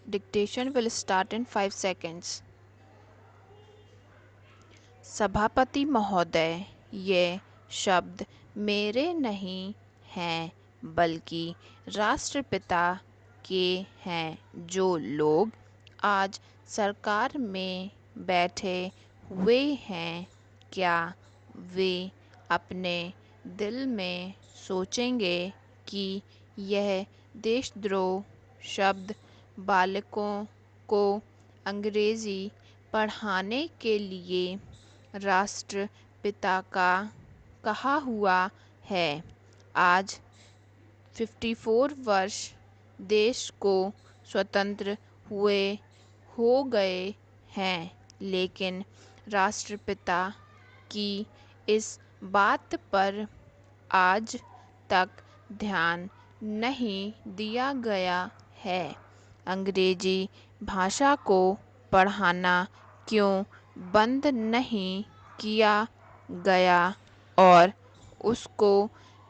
Dictation will start in 5 seconds. सभापति महोदय, ये शब्द मेरे नहीं हैं बल्कि राष्ट्रपिता के हैं। जो लोग आज सरकार में बैठे हुए हैं, क्या वे अपने दिल में सोचेंगे कि यह देशद्रोह शब्द बालकों को अंग्रेज़ी पढ़ाने के लिए राष्ट्रपिता का कहा हुआ है? आज 54 वर्ष देश को स्वतंत्र हुए हो गए हैं, लेकिन राष्ट्रपिता की इस बात पर आज तक ध्यान नहीं दिया गया है। अंग्रेजी भाषा को पढ़ाना क्यों बंद नहीं किया गया और उसको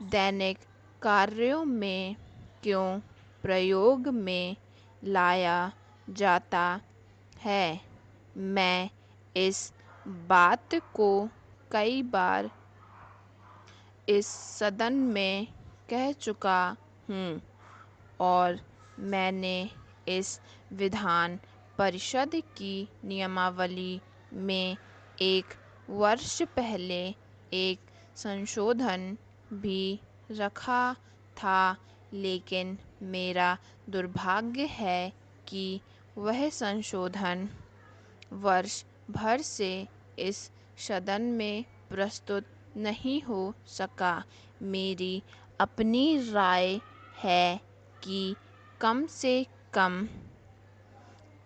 दैनिक कार्यों में क्यों प्रयोग में लाया जाता है? मैं इस बात को कई बार इस सदन में कह चुका हूँ और मैंने इस विधान परिषद की नियमावली में 1 वर्ष पहले एक संशोधन भी रखा था, लेकिन मेरा दुर्भाग्य है कि वह संशोधन वर्ष भर से इस सदन में प्रस्तुत नहीं हो सका। मेरी अपनी राय है कि कम से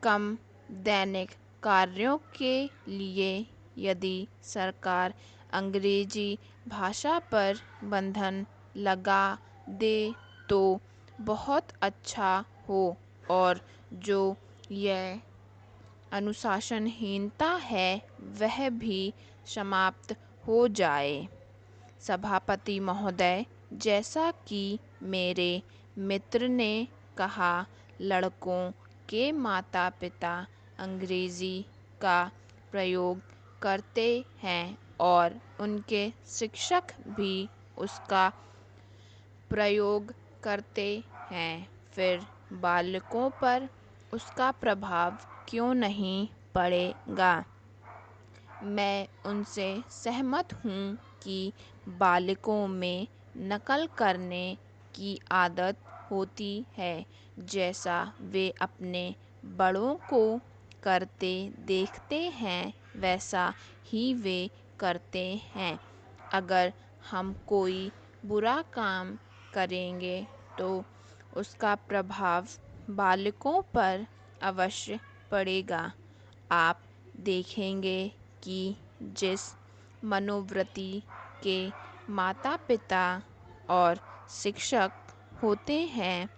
कम दैनिक कार्यों के लिए यदि सरकार अंग्रेजी भाषा पर बंधन लगा दे तो बहुत अच्छा हो और जो यह अनुशासनहीनता है वह भी समाप्त हो जाए। सभापति महोदय, जैसा कि मेरे मित्र ने कहा, लड़कों के माता पिता अंग्रेज़ी का प्रयोग करते हैं और उनके शिक्षक भी उसका प्रयोग करते हैं, फिर बालकों पर उसका प्रभाव क्यों नहीं पड़ेगा? मैं उनसे सहमत हूँ कि बालकों में नकल करने की आदत होती है, जैसा वे अपने बड़ों को करते देखते हैं वैसा ही वे करते हैं। अगर हम कोई बुरा काम करेंगे तो उसका प्रभाव बालकों पर अवश्य पड़ेगा। आप देखेंगे कि जिस मनोवृत्ति के माता पिता और शिक्षक होते हैं,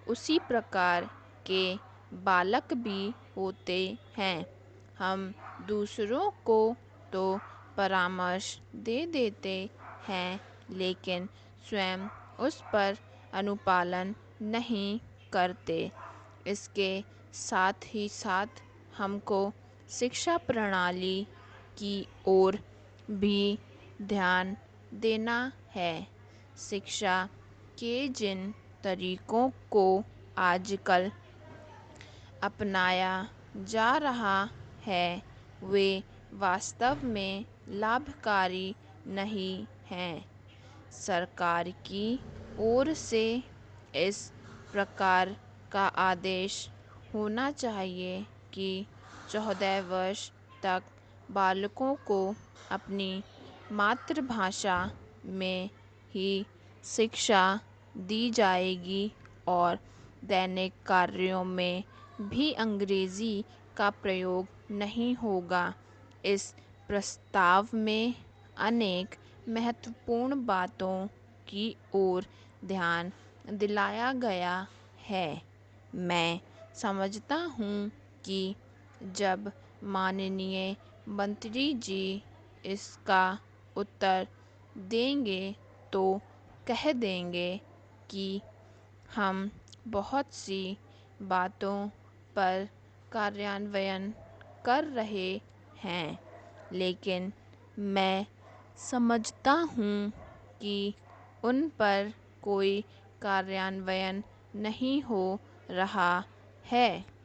उसी प्रकार के बालक भी होते हैं। हम दूसरों को तो परामर्श दे देते हैं, लेकिन स्वयं उस पर अनुपालन नहीं करते। इसके साथ ही साथ हमको शिक्षा प्रणाली की ओर भी ध्यान देना है। शिक्षा के जिन तरीकों को आजकल अपनाया जा रहा है, वे वास्तव में लाभकारी नहीं हैं। सरकार की ओर से इस प्रकार का आदेश होना चाहिए कि 14 वर्ष तक बालकों को अपनी मातृभाषा में ही शिक्षा दी जाएगी और दैनिक कार्यों में भी अंग्रेज़ी का प्रयोग नहीं होगा। इस प्रस्ताव में अनेक महत्वपूर्ण बातों की ओर ध्यान दिलाया गया है। मैं समझता हूँ कि जब माननीय मंत्री जी इसका उत्तर देंगे तो कह देंगे कि हम बहुत सी बातों पर कार्यान्वयन कर रहे हैं, लेकिन मैं समझता हूँ कि उन पर कोई कार्यान्वयन नहीं हो रहा है।